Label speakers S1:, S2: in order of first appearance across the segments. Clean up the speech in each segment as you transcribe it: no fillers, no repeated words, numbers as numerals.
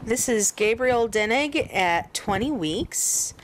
S1: This is Gabriel Denig at 20 weeks.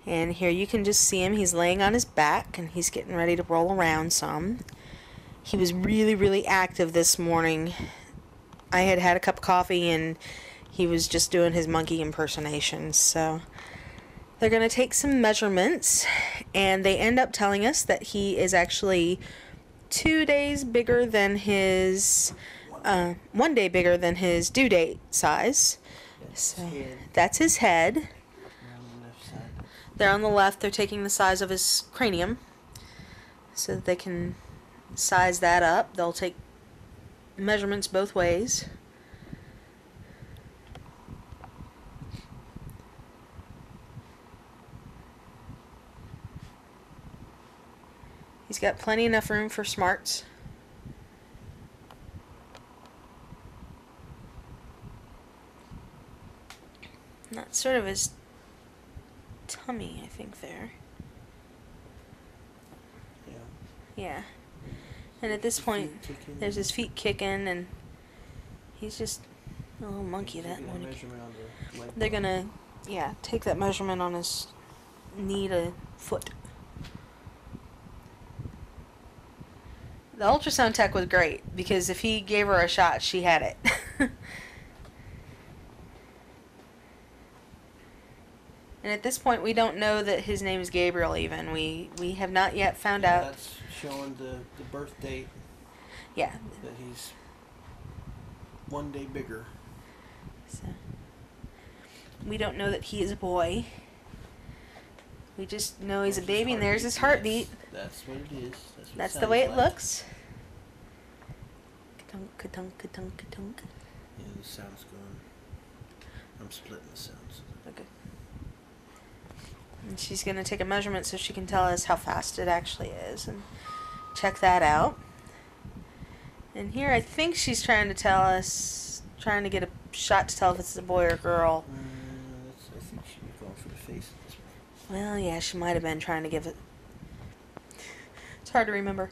S1: And here you can just see him. He's laying on his back and he's getting ready to roll around some. He was really, really active this morning. I had had a cup of coffee and he was just doing his monkey impersonations. So they're going to take some measurements and they end up telling us that he is actually 2 days bigger than his, 1 day bigger than his due date size. So that's his head. They're on the left. They're taking the size of his cranium so that they can size that up. They'll take measurements both ways. He's got plenty enough room for smarts. And that's sort of his tummy, I think, there. Yeah. And at this point, there's his feet kicking, and he's just a little monkey that morning. They're gonna, take that measurement on his knee to foot. The ultrasound tech was great, because if he gave her a shot, she had it. And at this point, we don't know that his name is Gabriel even. We have not yet found out.
S2: That's showing the birth date.
S1: Yeah.
S2: That he's 1 day bigger.
S1: So we don't know that he is a boy. We just know he's a baby, and there's his heartbeat.
S2: That's what it is.
S1: That's the way it looks. Ka-tunk, ka-tunk, ka-tunk, ka-tunk.
S2: Yeah, the sound's going. I'm splitting the sounds.
S1: Okay. And she's going to take a measurement so she can tell us how fast it actually is and check that out. And here I think she's trying to tell us, trying to get a shot to tell if it's a boy or girl.
S2: I think she was going for the face at this point.
S1: Well, yeah, she might have been trying to give it. It's hard to remember.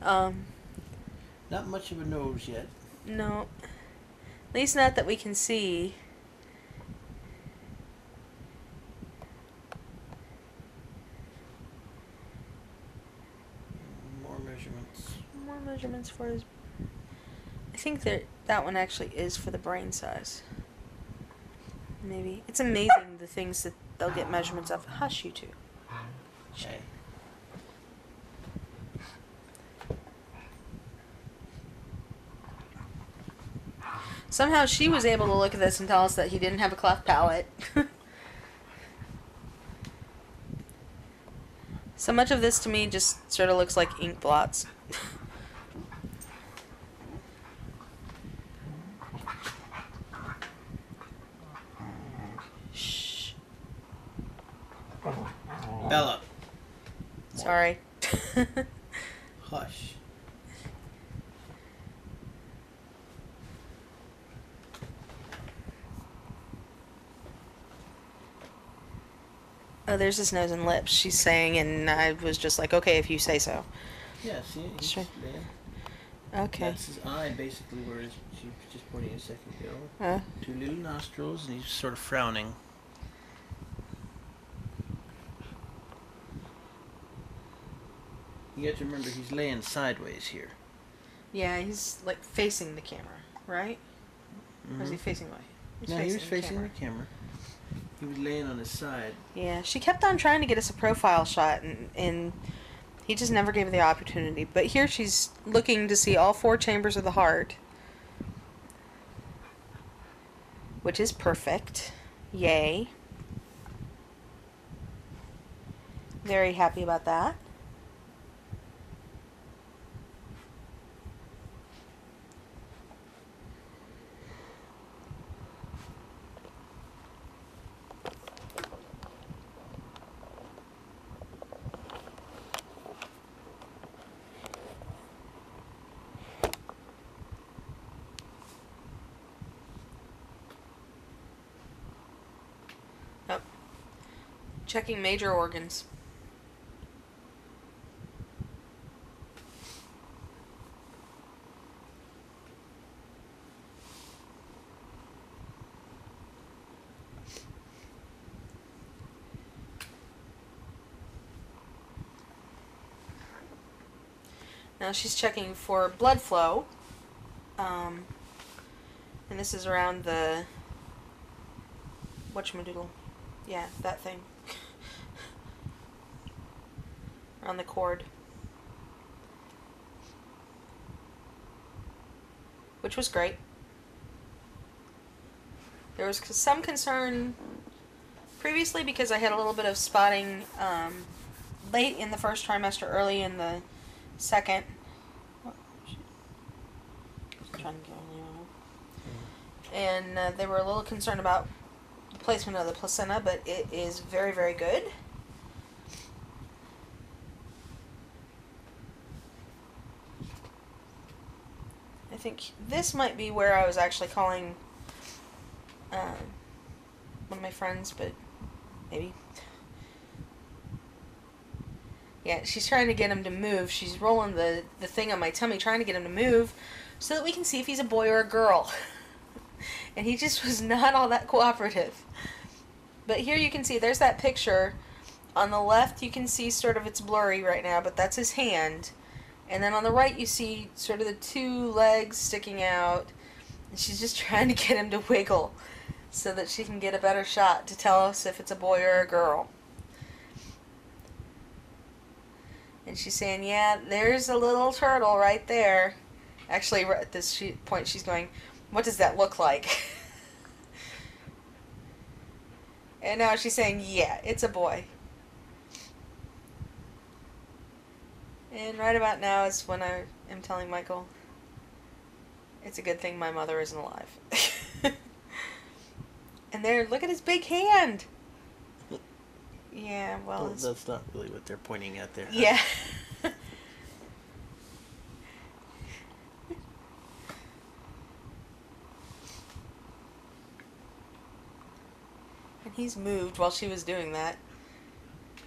S2: Not much of a nose yet.
S1: No. At least not that we can see. More measurements for his. I think that one actually is for the brain size. Maybe. It's amazing the things that they'll get measurements of. Hush, you two.
S2: Okay.
S1: Somehow she was able to look at this and tell us that he didn't have a cleft palate. So much of this to me just sort of looks like ink blots. Shh.
S2: Bella.
S1: Sorry.
S2: Hush.
S1: Oh, there's his nose and lips, she's saying, and I was just like, okay, if you say so.
S2: Yeah, see, he's
S1: Sure.
S2: there.
S1: Okay.
S2: That's his eye, basically, where she was just pointing a second ago. 2 little nostrils, and he's sort of frowning. You have to remember, he's laying sideways here.
S1: Yeah, he's like facing the camera, right?
S2: Mm-hmm.
S1: Or is he facing away?
S2: He was facing the camera. He was laying on his side.
S1: Yeah, she kept on trying to get us a profile shot, and he just never gave her the opportunity. But here she's looking to see all 4 chambers of the heart, which is perfect. Yay. Very happy about that. Oh. Checking major organs. Now she's checking for blood flow. And this is around the whatchamadoodle. Yeah, that thing. On the cord. Which was great. There was some concern previously because I had a little bit of spotting late in the first trimester, early in the second. Trying to get and they were a little concerned about the placement of the placenta, but it is very, very good. I think this might be where I was actually calling one of my friends, but maybe. Yeah, she's trying to get him to move. She's rolling the thing on my tummy, trying to get him to move so that we can see if he's a boy or a girl. And he just was not all that cooperative. But here you can see, there's that picture. On the left you can see sort of, it's blurry right now, but that's his hand. And then on the right you see sort of the two legs sticking out. And she's just trying to get him to wiggle so that she can get a better shot to tell us if it's a boy or a girl. And she's saying, yeah, there's a little turtle right there. Actually, at this point she's going, what does that look like? And now she's saying, yeah, it's a boy. And right about now is when I am telling Michael, it's a good thing my mother isn't alive. And there, look at his big hand. Yeah, well,
S2: that's not really what they're pointing at there.
S1: Yeah. And he's moved while she was doing that.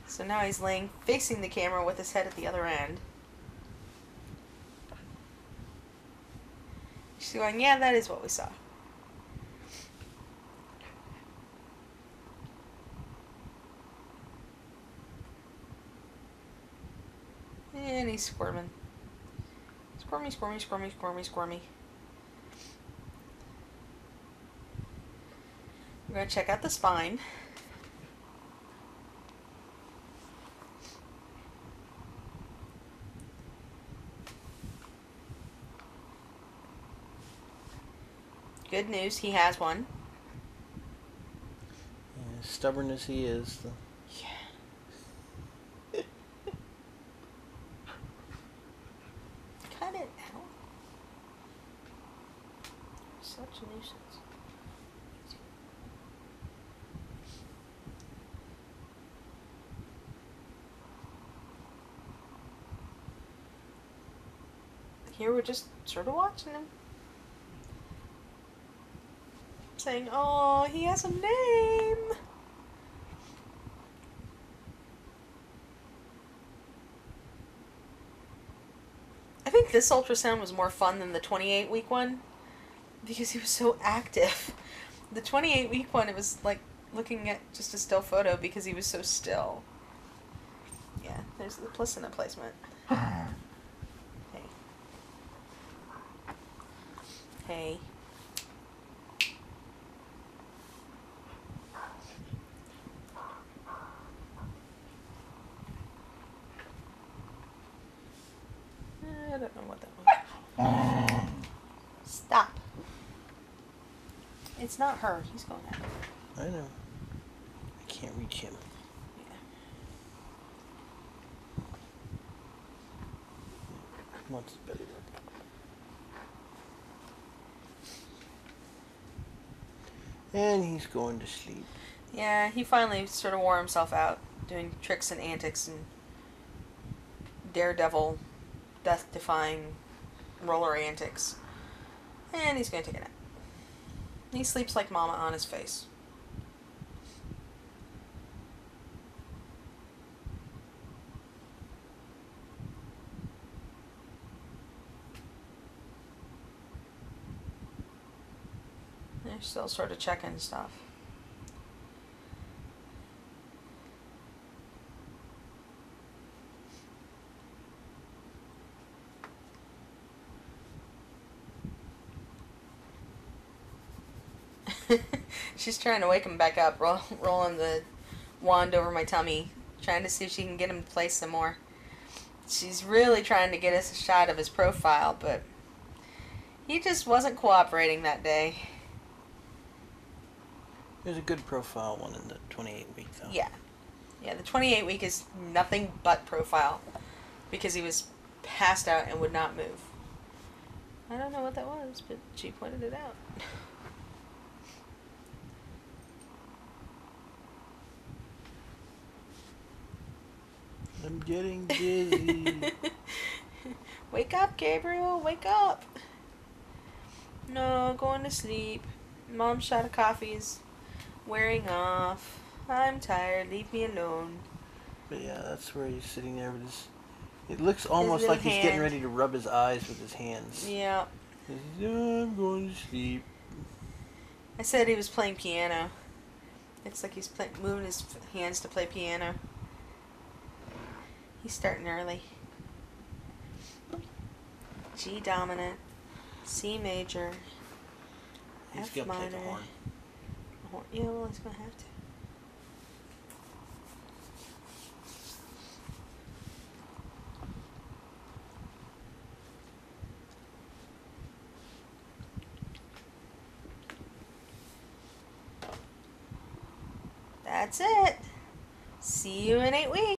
S1: So now he's laying facing the camera with his head at the other end. She's going, yeah, that is what we saw. And he's squirming. Squirmy, squirmy, squirmy, squirmy, squirmy. We're going to check out the spine. Good news, he has one.
S2: Yeah, stubborn as he is.
S1: Yeah. Cut it out. Such a nuisance. Here we're just sort of watching him. Saying, oh, he has a name. I think this ultrasound was more fun than the 28-week one because he was so active. The 28-week one, it was like looking at just a still photo because he was so still. Yeah, there's the placenta placement. Hey. Hey. I don't know what that was. Stop. It's not her. He's going after her.
S2: I know. I can't reach him.
S1: Yeah.
S2: Wants his belly rub. And he's going to sleep.
S1: Yeah, he finally sort of wore himself out, doing tricks and antics and daredevil, death-defying roller antics. And he's going to take a nap. He sleeps like mama on his face. They're still sort of checking stuff. She's trying to wake him back up, rolling the wand over my tummy, trying to see if she can get him to play some more. She's really trying to get us a shot of his profile, but he just wasn't cooperating that day.
S2: There's a good profile one in the 28 week though.
S1: Yeah. Yeah, the 28 week is nothing but profile because he was passed out and would not move. I don't know what that was, but she pointed it out.
S2: I'm getting dizzy.
S1: Wake up, Gabriel, wake up. No, going to sleep. Mom's shot of coffee is wearing off. I'm tired, leave me alone.
S2: But yeah, that's where he's sitting there with his... It looks almost
S1: little
S2: like he's getting ready to rub his eyes with his hands.
S1: Yeah.
S2: I'm going to sleep.
S1: I said he was playing piano. It's like he's moving his hands to play piano. He's starting early. G dominant, C major,
S2: He's
S1: F
S2: gonna
S1: minor.
S2: play the horn.
S1: Yeah, well, he's gonna have to. That's it. See you in 8 weeks.